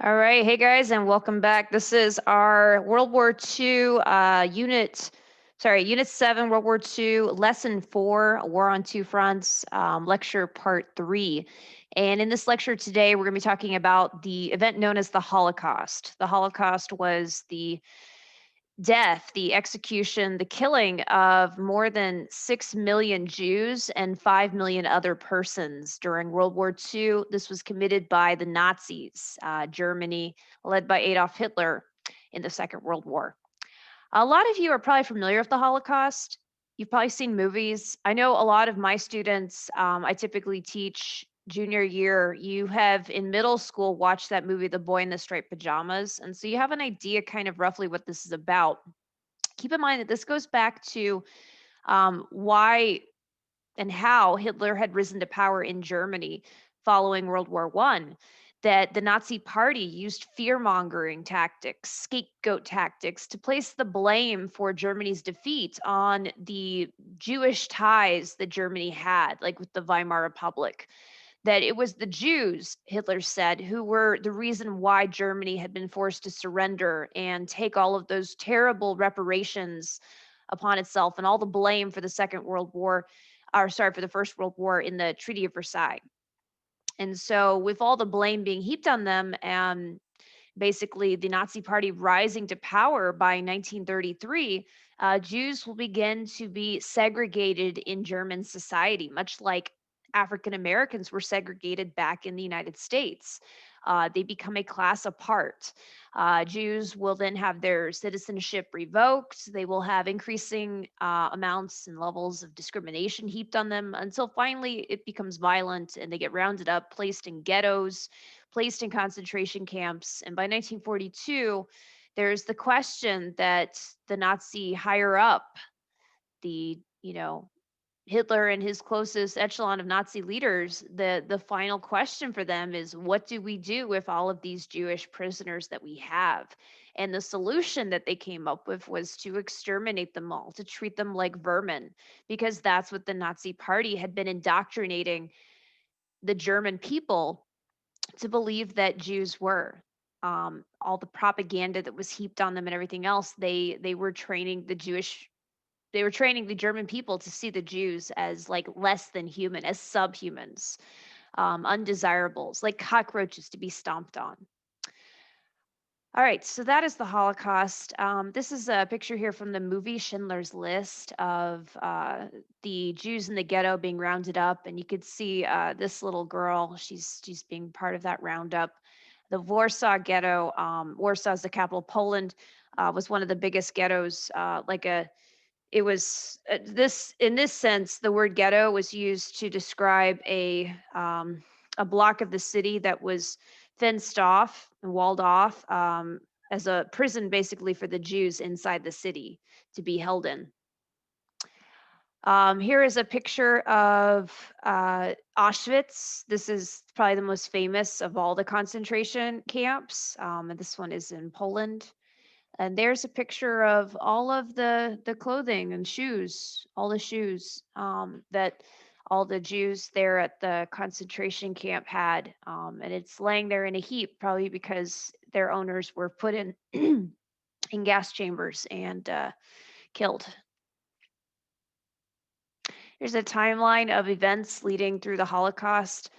All right. Hey guys, and welcome back. This is our World War II Unit 7, World War II, Lesson 4, War on Two Fronts, lecture part 3. And in this lecture today, we're going to be talking about the event known as the Holocaust. The Holocaust was the death, the execution, the killing of more than 6 million Jews and 5 million other persons during World War II. This was committed by the Nazis, Germany, led by Adolf Hitler in the Second World War. A lot of you are probably familiar with the Holocaust. You've probably seen movies. I know a lot of my students, I typically teach junior year, you have in middle school watched that movie, The Boy in the Striped Pajamas. And so you have an idea kind of roughly what this is about. Keep in mind that this goes back to why and how Hitler had risen to power in Germany following World War I, that the Nazi Party used fear mongering tactics, scapegoat tactics, to place the blame for Germany's defeat on the Jewish ties that Germany had, like with the Weimar Republic. That it was the Jews, Hitler said, who were the reason why Germany had been forced to surrender and take all of those terrible reparations upon itself and all the blame for the Second World War, or sorry, for the First World War in the Treaty of Versailles. And so, with all the blame being heaped on them, and basically the Nazi Party rising to power by 1933, Jews will begin to be segregated in German society, much like African Americans were segregated back in the United States. They become a class apart. Jews will then have their citizenship revoked. They will have increasing amounts and levels of discrimination heaped on them until finally it becomes violent and they get rounded up, placed in ghettos, placed in concentration camps. And by 1942, there's the question that the Nazi higher up, the, Hitler and his closest echelon of Nazi leaders, the final question for them is, what do we do with all of these Jewish prisoners that we have? And the solution that they came up with was to exterminate them all, to treat them like vermin, because that's what the Nazi Party had been indoctrinating the German people to believe that Jews were. All the propaganda that was heaped on them and everything else, they were training they were training the German people to see the Jews as like less than human, as subhumans, undesirables, like cockroaches to be stomped on. All right, so that is the Holocaust. This is a picture here from the movie Schindler's List of the Jews in the ghetto being rounded up, and you could see this little girl. She's being part of that roundup. The Warsaw Ghetto, Warsaw is the capital of Poland, was one of the biggest ghettos. It was this in this sense, the word ghetto was used to describe a block of the city that was fenced off and walled off as a prison, basically for the Jews inside the city to be held in. Here is a picture of Auschwitz. This is probably the most famous of all the concentration camps, and this one is in Poland. And there's a picture of all of the clothing and shoes, all the shoes that all the Jews there at the concentration camp had, and it's laying there in a heap, probably because their owners were put in in gas chambers and killed. Here's a timeline of events leading through the Holocaust,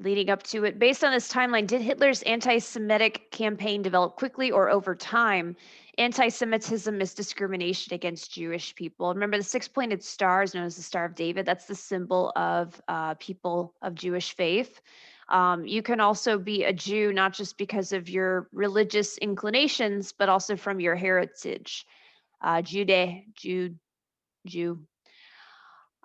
leading up to it. Based on this timeline, did Hitler's anti Semitic campaign develop quickly or over time? Anti Semitism is discrimination against Jewish people. Remember, the six pointed star is known as the Star of David. That's the symbol of people of Jewish faith. You can also be a Jew not just because of your religious inclinations, but also from your heritage. Jew.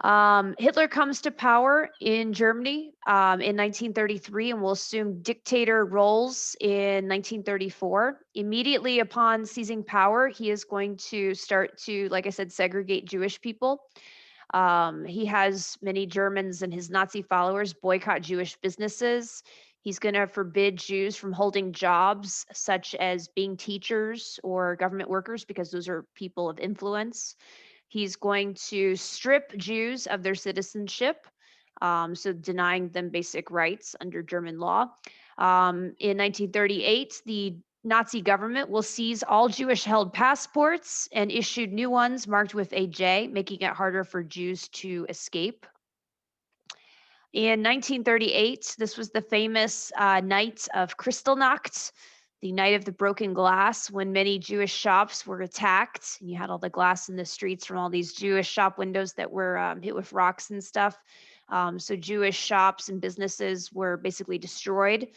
Hitler comes to power in Germany in 1933 and will assume dictator roles in 1934. Immediately upon seizing power, he is going to start to, like I said, segregate Jewish people. He has many Germans and his Nazi followers boycott Jewish businesses. He's going to forbid Jews from holding jobs such as being teachers or government workers because those are people of influence. He's going to strip Jews of their citizenship, so denying them basic rights under German law. In 1938, the Nazi government will seize all Jewish held passports and issued new ones marked with a J, making it harder for Jews to escape. In 1938, this was the famous night of Kristallnacht, the night of the broken glass, when many Jewish shops were attacked. And you had all the glass in the streets from all these Jewish shop windows that were hit with rocks and stuff. So Jewish shops and businesses were basically destroyed.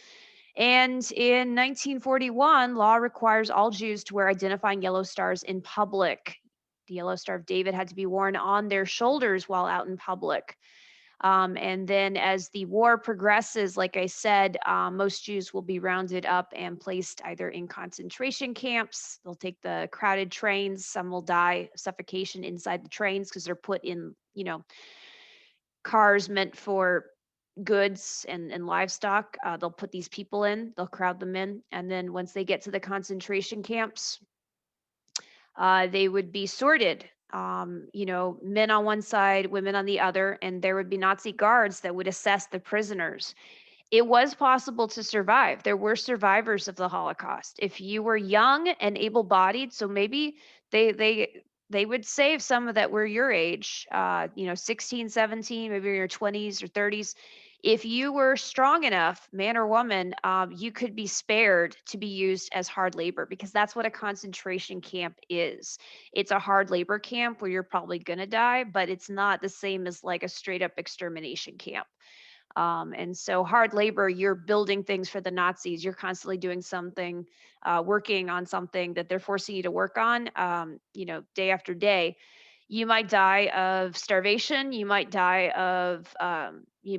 And in 1941, law requires all Jews to wear identifying yellow stars in public. The yellow star of David had to be worn on their shoulders while out in public. And then as the war progresses, like I said, most Jews will be rounded up and placed either in concentration camps. They'll take the crowded trains. Some will die of suffocation inside the trains because they're put in, cars meant for goods and livestock. They'll put these people in, they'll crowd them in. And then once they get to the concentration camps, they would be sorted. Men on one side, women on the other, and there would be Nazi guards that would assess the prisoners. It was possible to survive. There were survivors of the Holocaust. If you were young and able-bodied, so maybe they would save some of that were your age, 16, 17, maybe in your 20s or 30s. If you were strong enough, man or woman, you could be spared to be used as hard labor because that's what a concentration camp is. It's a hard labor camp where you're probably going to die, but it's not the same as like a straight up extermination camp. And so hard labor, you're building things for the Nazis. You're constantly doing something, working on something that they're forcing you to work on, day after day. You might die of starvation. You might die of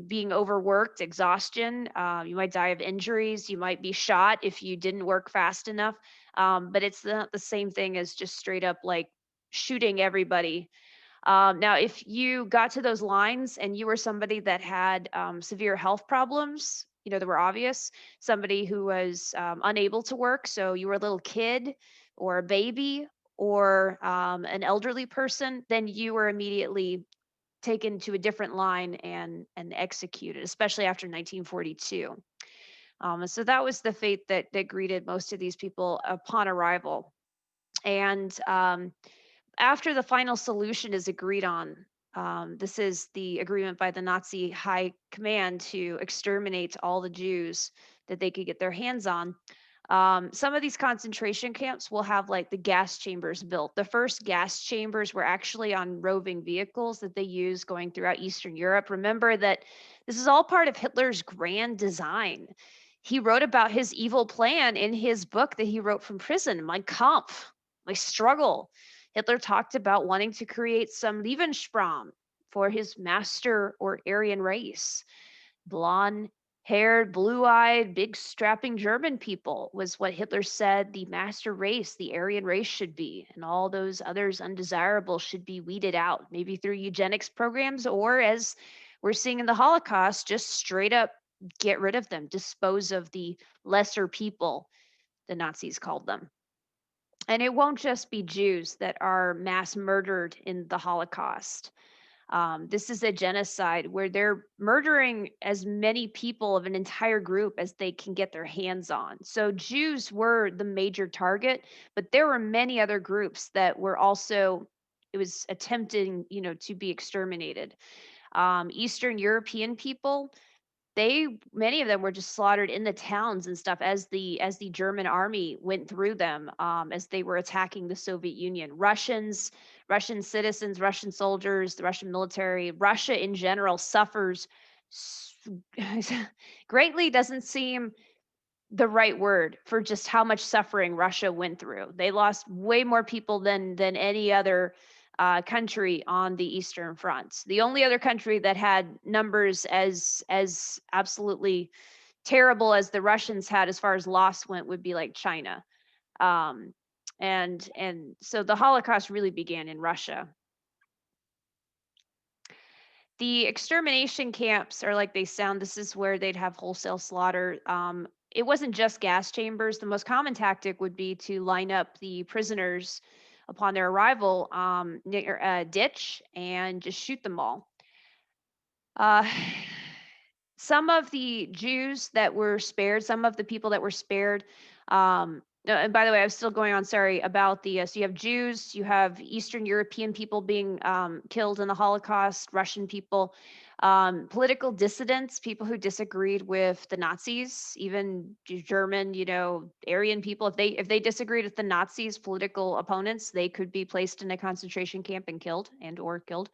being overworked, exhaustion. You might die of injuries. You might be shot if you didn't work fast enough. But it's not the same thing as just straight up like shooting everybody. Now, if you got to those lines and you were somebody that had severe health problems, that were obvious, somebody who was unable to work, so you were a little kid or a baby or an elderly person, then you were immediately taken to a different line and executed, especially after 1942. So that was the fate that greeted most of these people upon arrival. And after the final solution is agreed on, this is the agreement by the Nazi high command to exterminate all the Jews that they could get their hands on. Some of these concentration camps will have like the gas chambers built. The first gas chambers were actually on roving vehicles that they used going throughout Eastern Europe. Remember that this is all part of Hitler's grand design. He wrote about his evil plan in his book that he wrote from prison, Mein Kampf, My Struggle. Hitler talked about wanting to create some Lebensraum for his master or Aryan race. Blonde haired, blue eyed, big strapping German people was what Hitler said the master race, the Aryan race, should be. And all those others undesirable should be weeded out, maybe through eugenics programs or, as we're seeing in the Holocaust, just straight up get rid of them, dispose of the lesser people, the Nazis called them. And it won't just be Jews that are mass murdered in the Holocaust. This is a genocide where they're murdering as many people of an entire group as they can get their hands on. So Jews were the major target, but there were many other groups that were also, it was attempting, to be exterminated. Eastern European people, many of them were just slaughtered in the towns and stuff as the German army went through them, as they were attacking the Soviet Union. Russian citizens, Russian soldiers, the Russian military, Russia in general suffers greatly. Doesn't seem the right word for just how much suffering Russia went through. They lost way more people than any other country on the Eastern Front. The only other country that had numbers as absolutely terrible as the Russians had as far as loss went would be like China. Um, and so the Holocaust really began in Russia. The extermination camps are like they sound. This is where they'd have wholesale slaughter. It wasn't just gas chambers. The most common tactic would be to line up the prisoners upon their arrival near a ditch and just shoot them all. Uh, some of the Jews that were spared, some of the people that were spared. No, and by the way, I'm still going on. Sorry about the. So you have Jews, you have Eastern European people being killed in the Holocaust, Russian people, political dissidents, people who disagreed with the Nazis, even German, Aryan people. If they disagreed with the Nazis, political opponents, they could be placed in a concentration camp and killed or killed.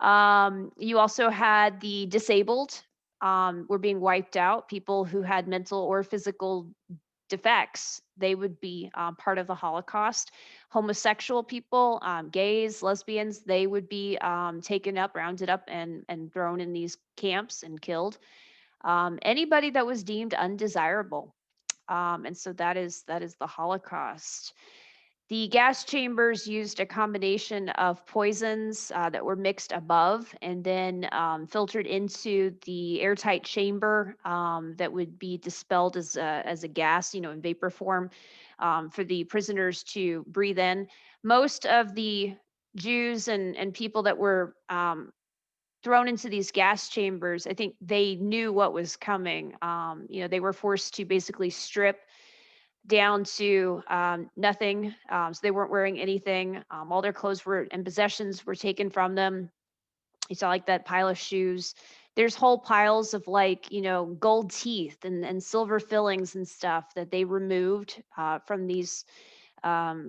You also had the disabled were being wiped out. People who had mental or physical defects, they would be part of the Holocaust. Homosexual people, gays, lesbians, they would be taken up, rounded up, and thrown in these camps and killed. Anybody that was deemed undesirable, and so that is the Holocaust. The gas chambers used a combination of poisons that were mixed above and then filtered into the airtight chamber that would be dispelled as a gas, in vapor form for the prisoners to breathe in. Most of the Jews and people that were thrown into these gas chambers, I think they knew what was coming. They were forced to basically strip down to nothing. So they weren't wearing anything. All their clothes were and possessions were taken from them. You saw like that pile of shoes. There's whole piles of like, gold teeth and silver fillings and stuff that they removed from these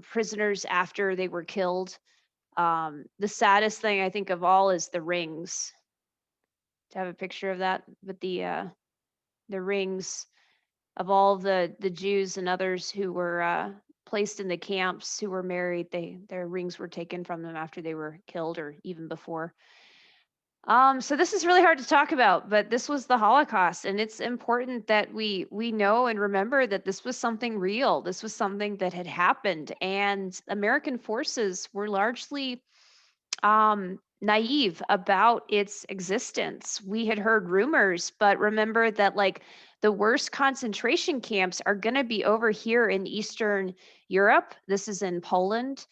prisoners after they were killed. The saddest thing I think of all is the rings. To have a picture of that with the rings of all the Jews and others who were placed in the camps who were married. Their rings were taken from them after they were killed or even before. So this is really hard to talk about, but this was the Holocaust, and it's important that we know and remember that this was something real. This was something that had happened, and American forces were largely naive about its existence. We had heard rumors, but remember that like the worst concentration camps are going to be over here in Eastern Europe. This is in Poland,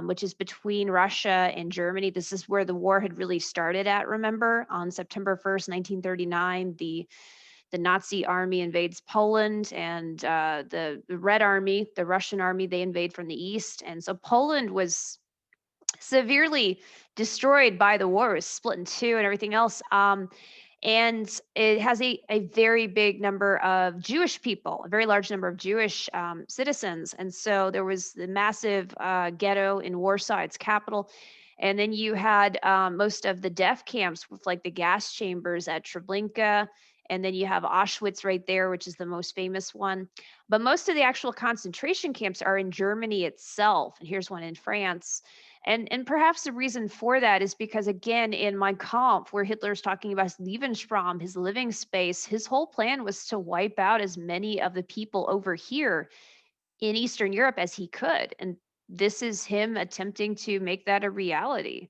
which is between Russia and Germany. This is where the war had really started at. Remember, on September 1st, 1939, the Nazi army invades Poland, and the Red Army, the Russian army, they invade from the east, and so Poland was severely destroyed by the war. It was split in two and everything else. And it has a very big number of Jewish people, a very large number of Jewish citizens. And so there was the massive ghetto in Warsaw, its capital. And then you had most of the death camps with like the gas chambers at Treblinka. And then you have Auschwitz right there, which is the most famous one. But most of the actual concentration camps are in Germany itself. And here's one in France. And perhaps the reason for that is because, again, in Mein Kampf, where Hitler's talking about his Lebensraum, his living space, his whole plan was to wipe out as many of the people over here in Eastern Europe as he could. And this is him attempting to make that a reality.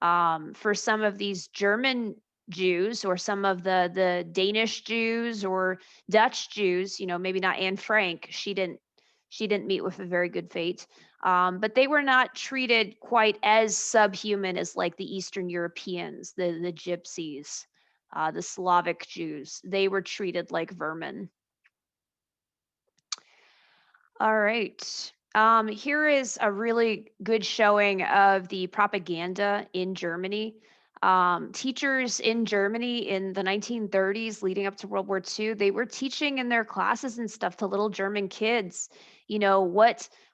For some of these German Jews or some of the Danish Jews or Dutch Jews, maybe not Anne Frank, she didn't meet with a very good fate. But they were not treated quite as subhuman as like the Eastern Europeans, the Gypsies, the Slavic Jews. They were treated like vermin. All right. Here is a really good showing of the propaganda in Germany. Teachers in Germany in the 1930s, leading up to World War II, they were teaching in their classes and stuff to little German kids,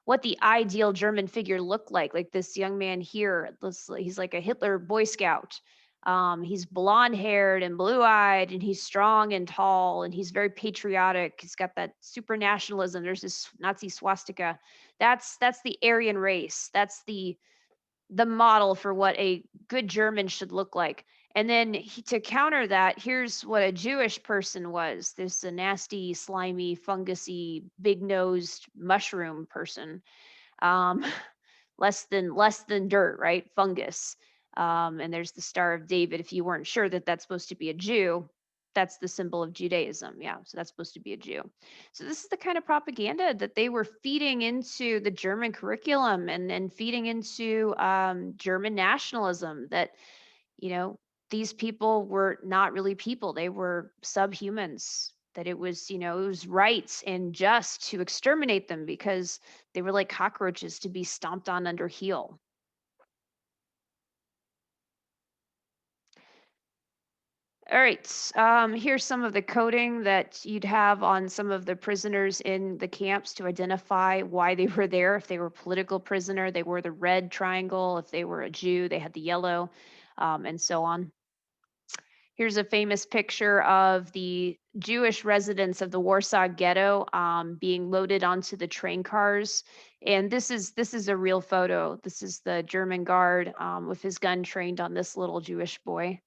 what the ideal German figure looked like. Like this young man here, he's like a Hitler Boy Scout. He's blonde haired and blue eyed, and he's strong and tall, and he's very patriotic. He's got that super nationalism. There's this Nazi swastika. That's the Aryan race. That's the model for what a good German should look like. And then to counter that, here's what a Jewish person was. This a nasty, slimy, fungusy, big-nosed mushroom person. Um, less than dirt, right? Fungus. And there's the Star of David. If you weren't sure that that's supposed to be a Jew, that's the symbol of Judaism. Yeah, so that's supposed to be a Jew. So this is the kind of propaganda that they were feeding into the German curriculum and feeding into German nationalism. That you know these people were not really people. They were subhumans. That it was, it was right and just to exterminate them because they were like cockroaches to be stomped on under heel. All right. Here's some of the coding that you'd have on some of the prisoners in the camps to identify why they were there. If they were a political prisoner, they wore the red triangle. If they were a Jew, they had the yellow, and so on. Here's a famous picture of the Jewish residents of the Warsaw Ghetto being loaded onto the train cars, and this is a real photo. This is the German guard with his gun trained on this little Jewish boy.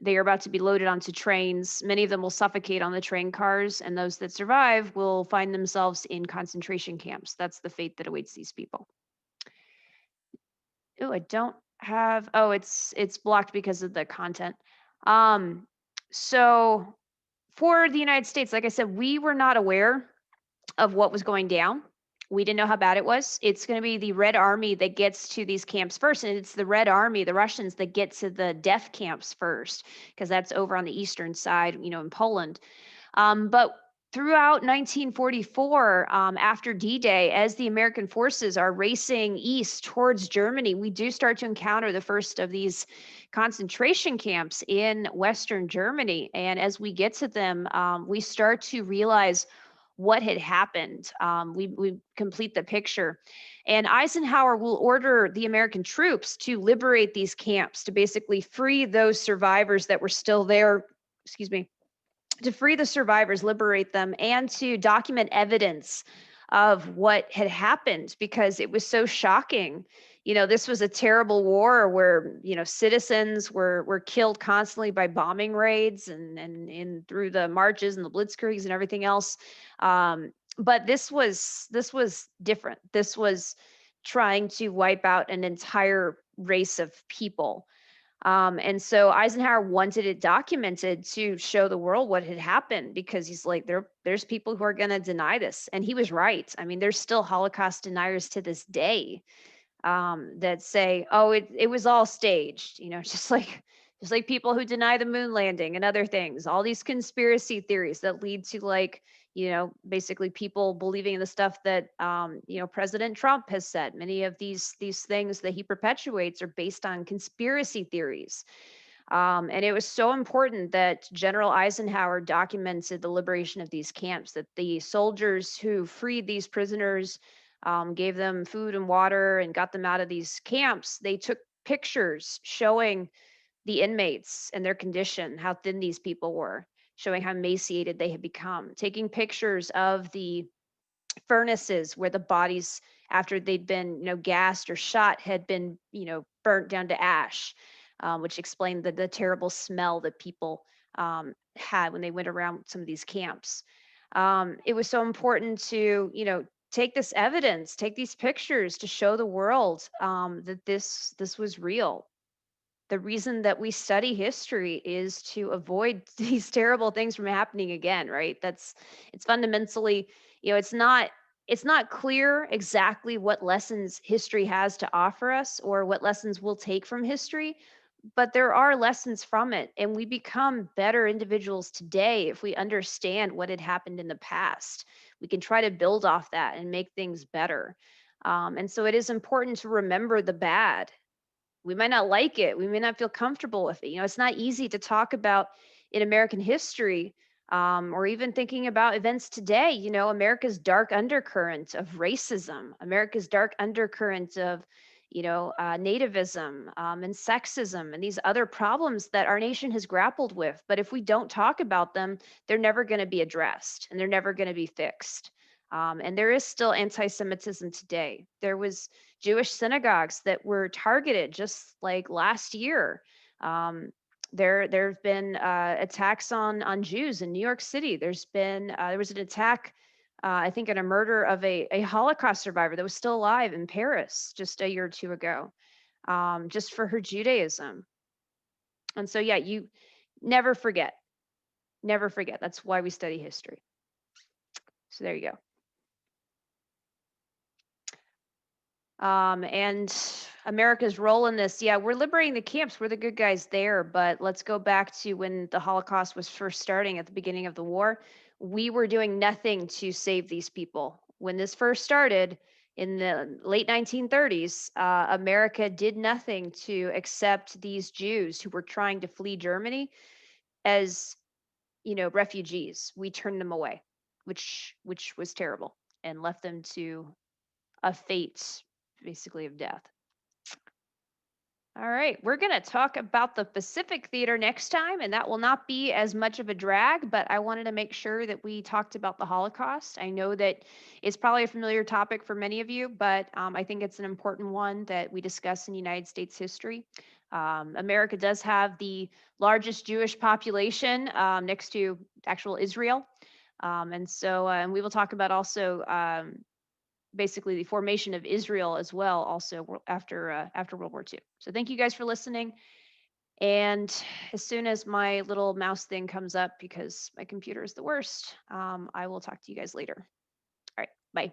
They are about to be loaded onto trains. Many of them will suffocate on the train cars, and those that survive will find themselves in concentration camps. That's the fate that awaits these people. Oh, I don't have. Oh, it's blocked because of the content. Um, so for the United States, like I said, we were not aware of what was going down. We didn't know how bad it was. It's going to be the Red Army that gets to these camps first. And it's the Red Army, the Russians, that get to the death camps first, because that's over on the eastern side, in Poland. But throughout 1944, after D-Day, as the American forces are racing east towards Germany, we do start to encounter the first of these concentration camps in Western Germany. And as we get to them, we start to realize what had happened. We complete the picture. And Eisenhower will order the American troops to liberate these camps, to basically free those survivors that were still there. Excuse me, to free the survivors, liberate them, and to document evidence of what had happened because it was so shocking. This was a terrible war where, citizens were killed constantly by bombing raids and through the marches and the blitzkriegs and everything else. But this was different. This was trying to wipe out an entire race of people. And so Eisenhower wanted it documented to show the world what had happened because he's like, there's people who are going to deny this. And he was right. I mean, there's still Holocaust deniers to this day that say, oh, it was all staged, just like people who deny the moon landing and other things, all these conspiracy theories that lead to basically people believing in the stuff that President Trump has said. Many of these things that he perpetuates are based on conspiracy theories. And it was so important that General Eisenhower documented the liberation of these camps, that the soldiers who freed these prisoners, gave them food and water, and got them out of these camps. They took pictures showing the inmates and their condition, how thin these people were, showing how emaciated they had become, taking pictures of the furnaces where the bodies, after they'd been gassed or shot, had been burnt down to ash, which explained the terrible smell that people had when they went around some of these camps. It was so important to take this evidence, take these pictures to show the world that this was real. The reason that we study history is to avoid these terrible things from happening again, right? It's fundamentally, it's not clear exactly what lessons history has to offer us or what lessons we'll take from history, but there are lessons from it, and we become better individuals today if we understand what had happened in the past. We can try to build off that and make things better. And so it is important to remember the bad. We might not like it. We may not feel comfortable with it. It's not easy to talk about in American history, or even thinking about events today. America's dark undercurrent of racism, America's dark undercurrent of, nativism, and sexism, and these other problems that our nation has grappled with. But if we don't talk about them, they're never going to be addressed and they're never going to be fixed. And there is still anti-Semitism today. There was Jewish synagogues that were targeted just like last year. There have been attacks on Jews in New York City. There was an attack, I think, and a murder of a Holocaust survivor that was still alive in Paris just a year or two ago, just for her Judaism. And so, yeah, you never forget, never forget. That's why we study history. So there you go. And America's role in this, yeah, we're liberating the camps. We're the good guys there. But let's go back to when the Holocaust was first starting at the beginning of the war. We were doing nothing to save these people. When this first started in the late 1930s, America did nothing to accept these Jews who were trying to flee Germany as, refugees. We turned them away, which was terrible, and left them to a fate basically of death. All right, we're going to talk about the Pacific Theater next time, and that will not be as much of a drag, but I wanted to make sure that we talked about the Holocaust. I know that it's probably a familiar topic for many of you, but I think it's an important one that we discuss in United States history. America does have the largest Jewish population next to actual Israel. And we will talk about also basically the formation of Israel as well, also after World War II. So thank you guys for listening. And as soon as my little mouse thing comes up, because my computer is the worst, I will talk to you guys later. All right, bye.